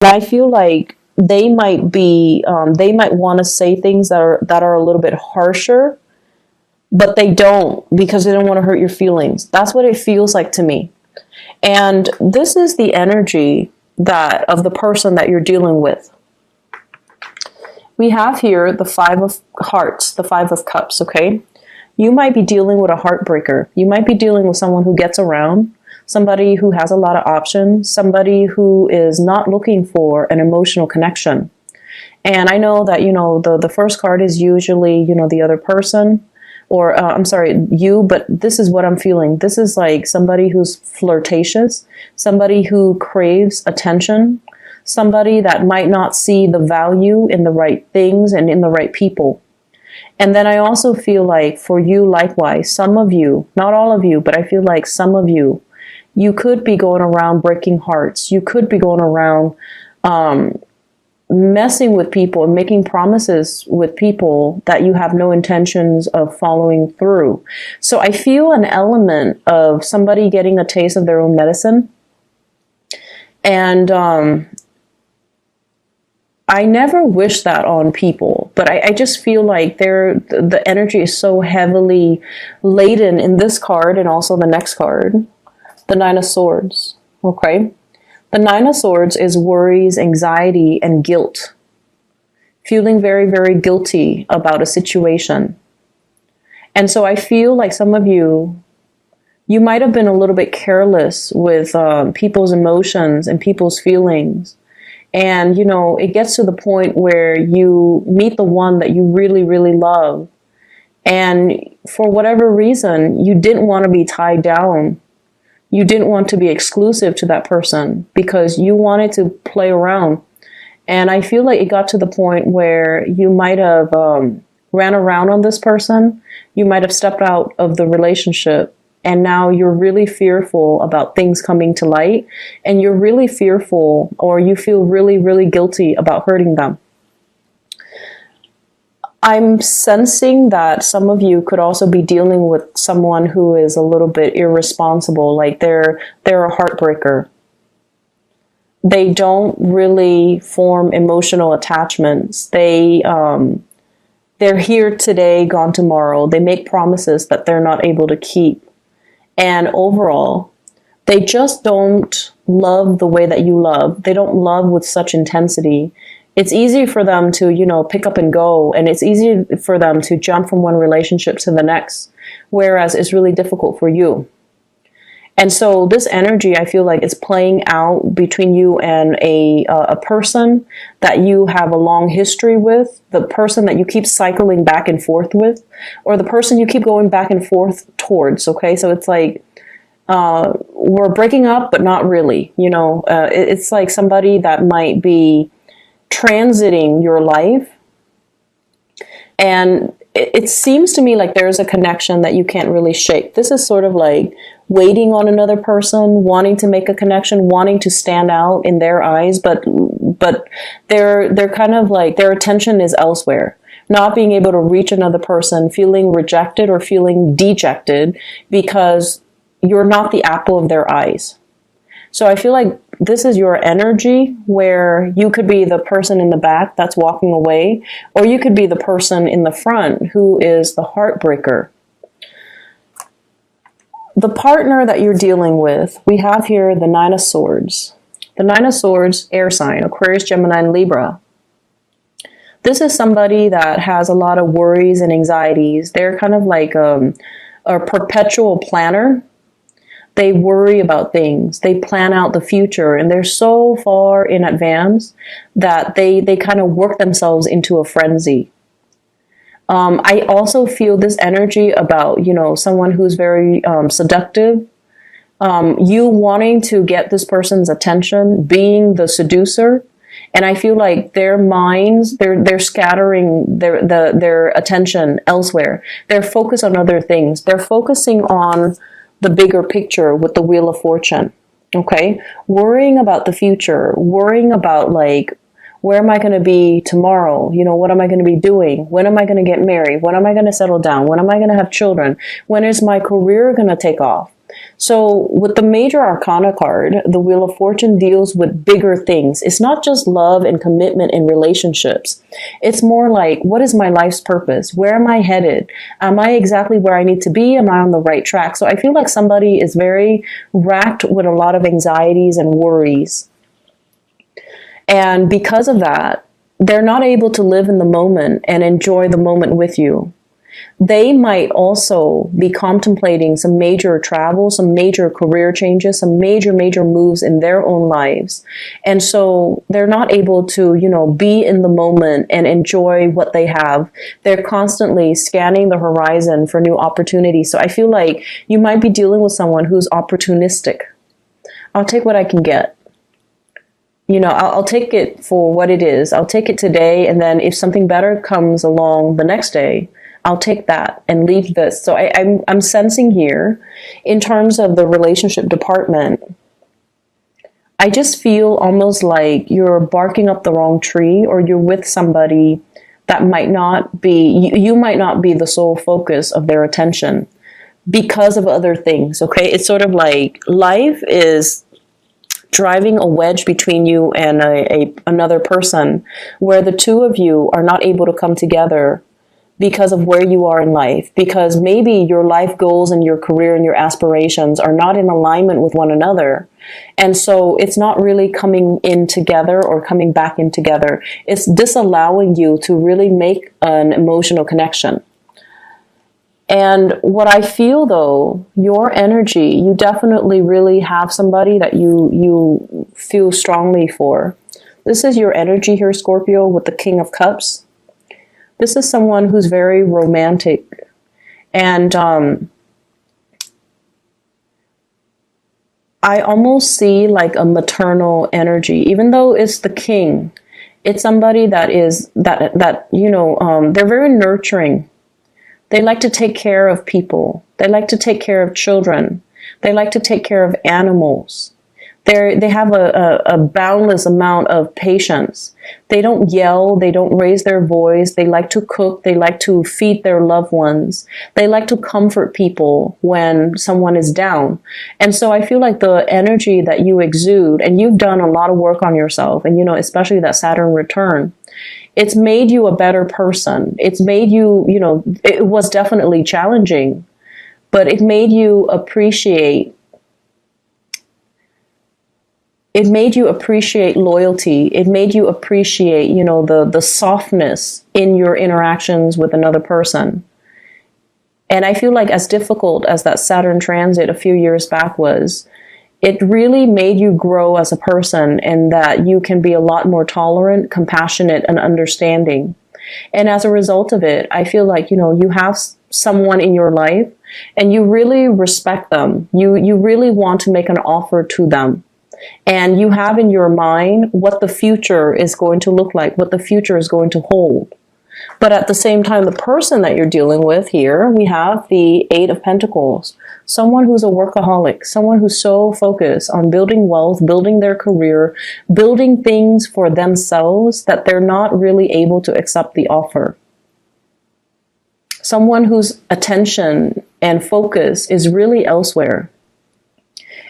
I feel like they might want to say things that are a little bit harsher, but they don't because they don't want to hurt your feelings. That's what it feels like to me. And this is the energy that of the person that you're dealing with. We have here the Five of Hearts, the Five of Cups, okay? You might be dealing with a heartbreaker. You might be dealing with someone who gets around, somebody who has a lot of options, somebody who is not looking for an emotional connection. And I know that, the first card is usually, the other person, or I'm sorry, you, but this is what I'm feeling. This is like somebody who's flirtatious, somebody who craves attention, somebody that might not see the value in the right things and in the right people. And then I also feel like for you, likewise, some of you, not all of you, but I feel like some of you, you could be going around breaking hearts. You could be going around messing with people and making promises with people that you have no intentions of following through. So I feel an element of somebody getting a taste of their own medicine. And I never wish that on people, but I just feel like the energy is so heavily laden in this card and also the next card, the Nine of Swords. Okay. The Nine of Swords is worries, anxiety, and guilt. Feeling very, very guilty about a situation. And so I feel like some of you might have been a little bit careless with people's emotions and people's feelings. And, it gets to the point where you meet the one that you really, really love. And for whatever reason, you didn't want to be tied down. You didn't want to be exclusive to that person because you wanted to play around. And I feel like it got to the point where you might have ran around on this person. You might have stepped out of the relationship. And now you're really fearful about things coming to light. And you're really fearful, or you feel really, really guilty about hurting them. I'm sensing that some of you could also be dealing with someone who is a little bit irresponsible, like they're a heartbreaker. They don't really form emotional attachments. They're here today, gone tomorrow. They make promises that they're not able to keep. And overall, they just don't love the way that you love. They don't love with such intensity. It's easy for them to, pick up and go, and it's easy for them to jump from one relationship to the next, whereas it's really difficult for you. And so this energy, I feel like it's playing out between you and a person that you have a long history with, the person that you keep cycling back and forth with, or the person you keep going back and forth towards, okay? So it's like, we're breaking up, but not really, it's like somebody that might be transiting your life, and it seems to me like there's a connection that you can't really shake. This is sort of like waiting on another person, wanting to make a connection, wanting to stand out in their eyes, but they're kind of like their attention is elsewhere, not being able to reach another person, feeling rejected or feeling dejected because you're not the apple of their eyes. So I feel like this is your energy where you could be the person in the back that's walking away, or you could be the person in the front who is the heartbreaker. The partner that you're dealing with, we have here the Nine of Swords. The Nine of Swords, air sign, Aquarius, Gemini, and Libra. This is somebody that has a lot of worries and anxieties. They're kind of like a perpetual planner. They worry about things. They plan out the future, and they're so far in advance that they kind of work themselves into a frenzy. I also feel this energy about, someone who's very seductive. You wanting to get this person's attention, being the seducer. And I feel like their minds, they're scattering their attention elsewhere. They're focused on other things. They're focusing on the bigger picture with the Wheel of Fortune, okay? Worrying about the future, worrying about like, where am I going to be tomorrow? What am I going to be doing? When am I going to get married? When am I going to settle down? When am I going to have children? When is my career going to take off? So with the major arcana card, the Wheel of Fortune deals with bigger things. It's not just love and commitment in relationships. It's more like, what is my life's purpose? Where am I headed? Am I exactly where I need to be? Am I on the right track? So I feel like somebody is very racked with a lot of anxieties and worries. And because of that, they're not able to live in the moment and enjoy the moment with you. They might also be contemplating some major travel, some major career changes, some major moves in their own lives. And so they're not able to, be in the moment and enjoy what they have. They're constantly scanning the horizon for new opportunities. So I feel like you might be dealing with someone who's opportunistic. I'll take what I can get. I'll take it for what it is. I'll take it today. And then if something better comes along the next day, I'll take that and leave this. So I'm sensing here, in terms of the relationship department, I just feel almost like you're barking up the wrong tree, or you're with somebody that might not be, you might not be the sole focus of their attention because of other things, okay? It's sort of like life is driving a wedge between you and another person, where the two of you are not able to come together because of where you are in life, because maybe your life goals and your career and your aspirations are not in alignment with one another. And so it's not really coming in together or coming back in together. It's disallowing you to really make an emotional connection. And what I feel, though, your energy, you definitely really have somebody that you feel strongly for. This is your energy here, Scorpio, with the King of Cups. This is someone who's very romantic, and I almost see like a maternal energy, even though it's the king. It's somebody that is they're very nurturing. They like to take care of people. They like to take care of children. They like to take care of animals. They have a boundless amount of patience. They don't yell. They don't raise their voice. They like to cook. They like to feed their loved ones. They like to comfort people when someone is down. And so I feel like the energy that you exude, and you've done a lot of work on yourself, and especially that Saturn return, it's made you a better person. It's made you, it was definitely challenging, but it made you appreciate loyalty. It made you appreciate, the softness in your interactions with another person. And I feel like as difficult as that Saturn transit a few years back was, it really made you grow as a person, and that you can be a lot more tolerant, compassionate, and understanding. And as a result of it, I feel like, you have someone in your life and you really respect them. You really want to make an offer to them. And you have in your mind what the future is going to look like, what the future is going to hold. But at the same time, the person that you're dealing with here, we have the Eight of Pentacles. Someone who's a workaholic, someone who's so focused on building wealth, building their career, building things for themselves that they're not really able to accept the offer. Someone whose attention and focus is really elsewhere.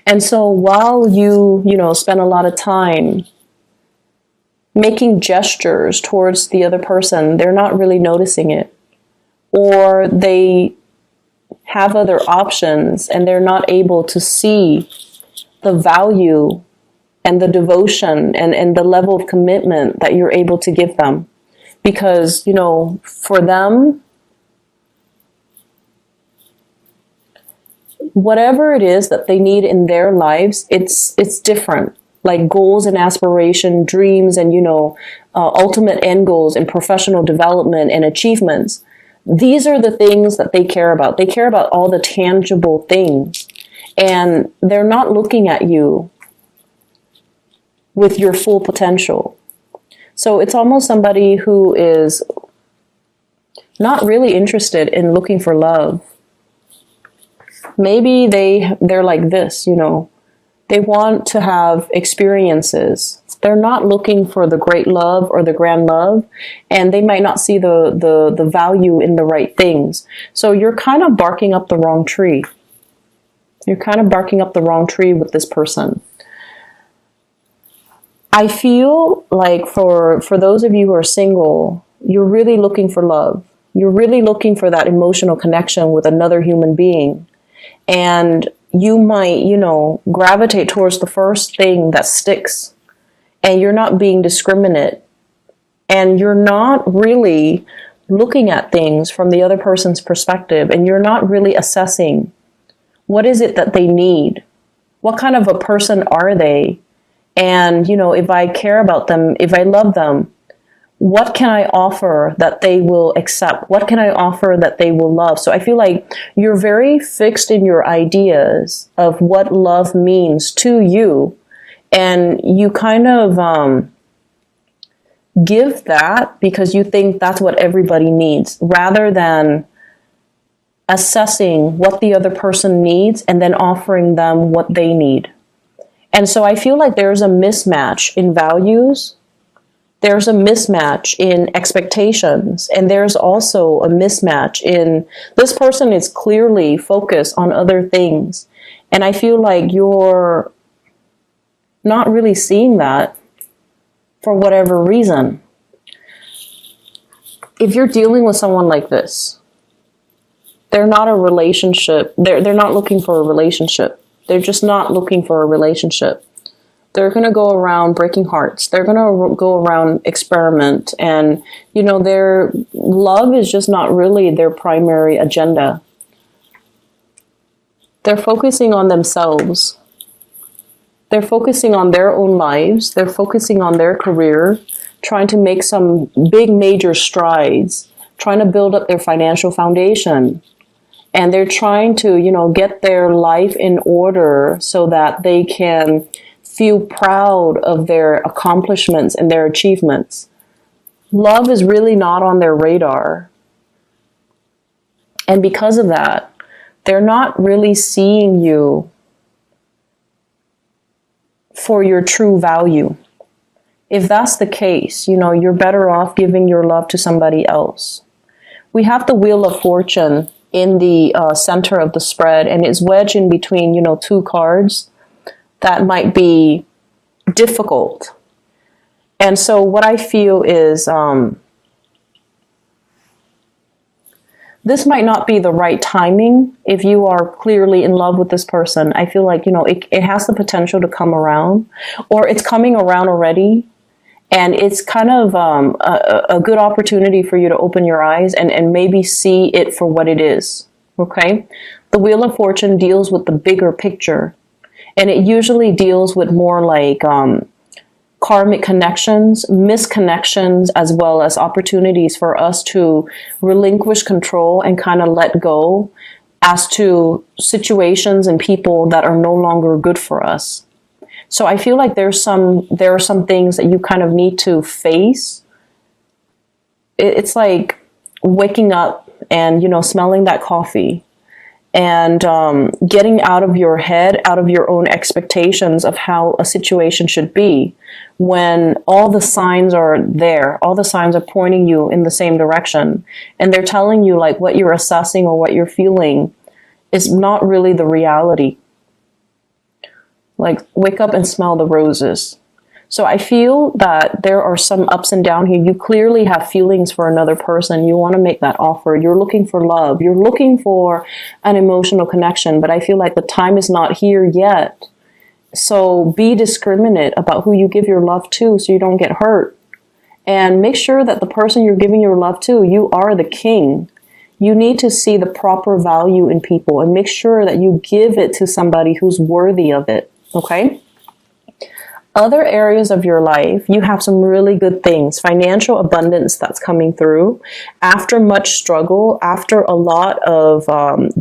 And so while you spend a lot of time making gestures towards the other person, they're not really noticing it. Or they have other options and they're not able to see the value and the devotion and the level of commitment that you're able to give them. Because, for them, whatever it is that they need in their lives, it's different. Like goals and aspiration, dreams, and, ultimate end goals and professional development and achievements. These are the things that they care about. They care about all the tangible things. And they're not looking at you with your full potential. So it's almost somebody who is not really interested in looking for love. Maybe they're like this, They want to have experiences. They're not looking for the great love or the grand love, and they might not see the value in the right things. So you're kind of barking up the wrong tree. You're kind of barking up the wrong tree with this person. I feel like for those of you who are single, you're really looking for love. You're really looking for that emotional connection with another human being. And you might, gravitate towards the first thing that sticks. And you're not being discriminate. And you're not really looking at things from the other person's perspective. And you're not really assessing what is it that they need? What kind of a person are they? And, if I care about them, if I love them, what can I offer that they will accept? What can I offer that they will love? So I feel like you're very fixed in your ideas of what love means to you. And you kind of give that because you think that's what everybody needs, rather than assessing what the other person needs and then offering them what they need. And so I feel like there's a mismatch in values. There's a mismatch in expectations. And there's also a mismatch in this person is clearly focused on other things. And I feel like you're not really seeing that for whatever reason. If you're dealing with someone like this, they're not a relationship. They're not looking for a relationship. They're just not looking for a relationship. They're going to go around breaking hearts. They're going to go around experiment. And, their love is just not really their primary agenda. They're focusing on themselves. They're focusing on their own lives. They're focusing on their career, trying to make some big major strides, trying to build up their financial foundation. And they're trying to, get their life in order so that they can feel proud of their accomplishments and their achievements. Love is really not on their radar. And because of that, they're not really seeing you for your true value. If that's the case, you're better off giving your love to somebody else. We have the Wheel of Fortune in the center of the spread, and it's wedged in between, two cards that might be difficult. And so what I feel is this might not be the right timing if you are clearly in love with this person. I feel like, it has the potential to come around, or it's coming around already. And it's kind of a good opportunity for you to open your eyes and maybe see it for what it is, okay? The Wheel of Fortune deals with the bigger picture. And it usually deals with more like karmic connections, misconnections, as well as opportunities for us to relinquish control and kind of let go as to situations and people that are no longer good for us. So I feel like there are some things that you kind of need to face. It's like waking up and, smelling that coffee and getting out of your head, out of your own expectations of how a situation should be, when all the signs are there, all the signs are pointing you in the same direction. And they're telling you like what you're assessing or what you're feeling is not really the reality. Like, wake up and smell the roses. So I feel that there are some ups and downs here. You clearly have feelings for another person. You want to make that offer. You're looking for love. You're looking for an emotional connection. But I feel like the time is not here yet. So be discriminate about who you give your love to so you don't get hurt. And make sure that the person you're giving your love to, you are the king. You need to see the proper value in people and make sure that you give it to somebody who's worthy of it. Okay? Other areas of your life, you have some really good things. Financial abundance that's coming through. After much struggle, after a lot of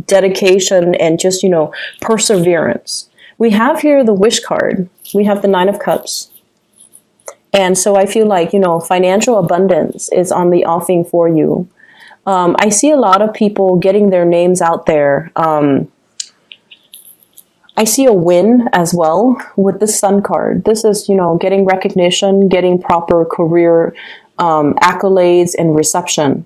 dedication and just, perseverance. We have here the Wish card. We have the Nine of Cups. And so I feel like, financial abundance is on the offing for you. I see a lot of people getting their names out there. I see a win as well with the Sun card. This is, getting recognition, getting proper career accolades and reception.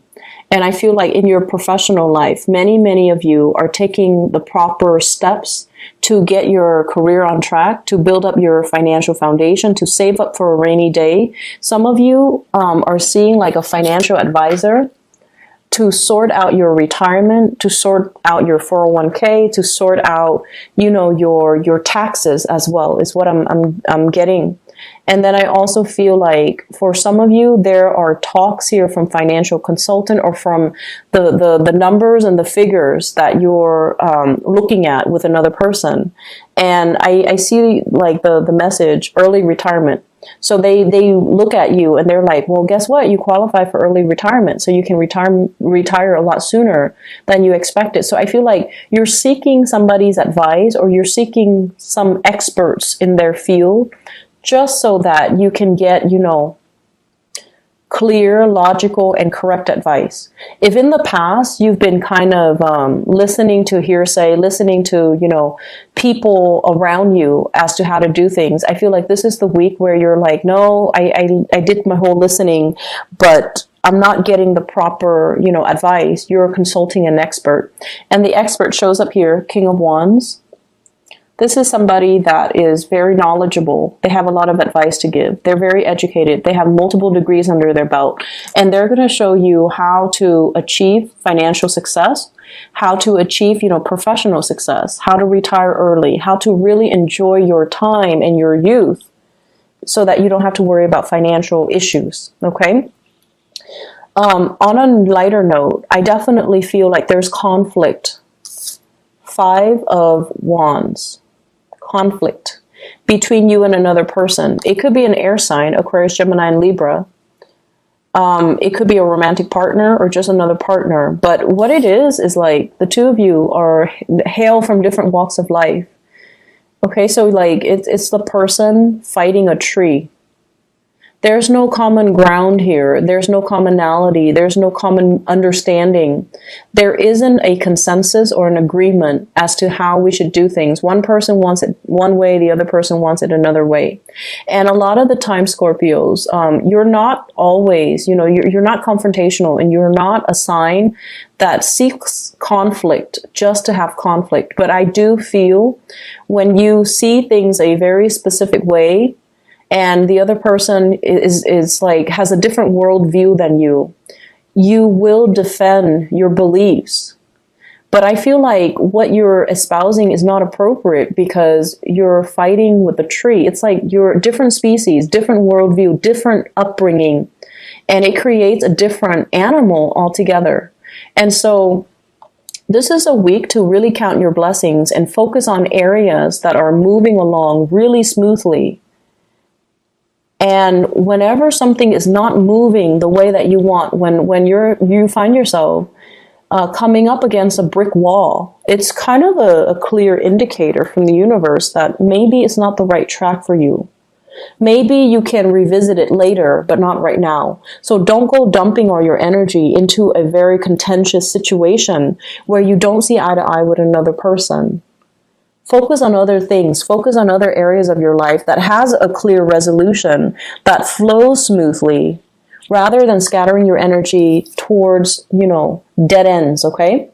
And I feel like in your professional life, many of you are taking the proper steps to get your career on track, to build up your financial foundation, to save up for a rainy day. Some of you are seeing like a financial advisor to sort out your retirement, to sort out your 401k, to sort out, your taxes as well, is what I'm getting. And then I also feel like for some of you, there are talks here from financial consultant or from the numbers and the figures that you're looking at with another person. And I see like the message, early retirement. So they look at you and they're like, well, guess what? You qualify for early retirement, so you can retire a lot sooner than you expected. So I feel like you're seeking somebody's advice, or you're seeking some experts in their field, just so that you can get, clear, logical, and correct advice. If in the past you've been kind of listening to hearsay, listening to, people around you as to how to do things, I feel like this is the week where you're like, no, I did my whole listening, but I'm not getting the proper, advice. You're consulting an expert. And the expert shows up here, King of Wands. This is somebody that is very knowledgeable. They have a lot of advice to give. They're very educated. They have multiple degrees under their belt. And they're going to show you how to achieve financial success, how to achieve, professional success, how to retire early, how to really enjoy your time and your youth so that you don't have to worry about financial issues. Okay? On a lighter note, I definitely feel like there's conflict. 5 of Wands. Conflict between you and another person. It could be an air sign, Aquarius, Gemini, and Libra. It could be a romantic partner or just another partner. But what it is like the two of you are hail from different walks of life. Okay, so like it's the person fighting a tree. There's no common ground here. There's no commonality. There's no common understanding. There isn't a consensus or an agreement as to how we should do things. One person wants it one way, the other person wants it another way. And a lot of the time, Scorpios, you're not always, you're not confrontational, and you're not a sign that seeks conflict just to have conflict. But I do feel when you see things a very specific way, and the other person is like has a different worldview than you, you will defend your beliefs. But I feel like what you're espousing is not appropriate because you're fighting with a tree. It's like you're different species, different worldview, different upbringing, and it creates a different animal altogether. And so this is a week to really count your blessings and focus on areas that are moving along really smoothly. And whenever something is not moving the way that you want, when you find yourself coming up against a brick wall, it's kind of a clear indicator from the universe that maybe it's not the right track for you. Maybe you can revisit it later, but not right now. So don't go dumping all your energy into a very contentious situation where you don't see eye to eye with another person. Focus on other things. Focus on other areas of your life that has a clear resolution, that flows smoothly, rather than scattering your energy towards, dead ends, okay?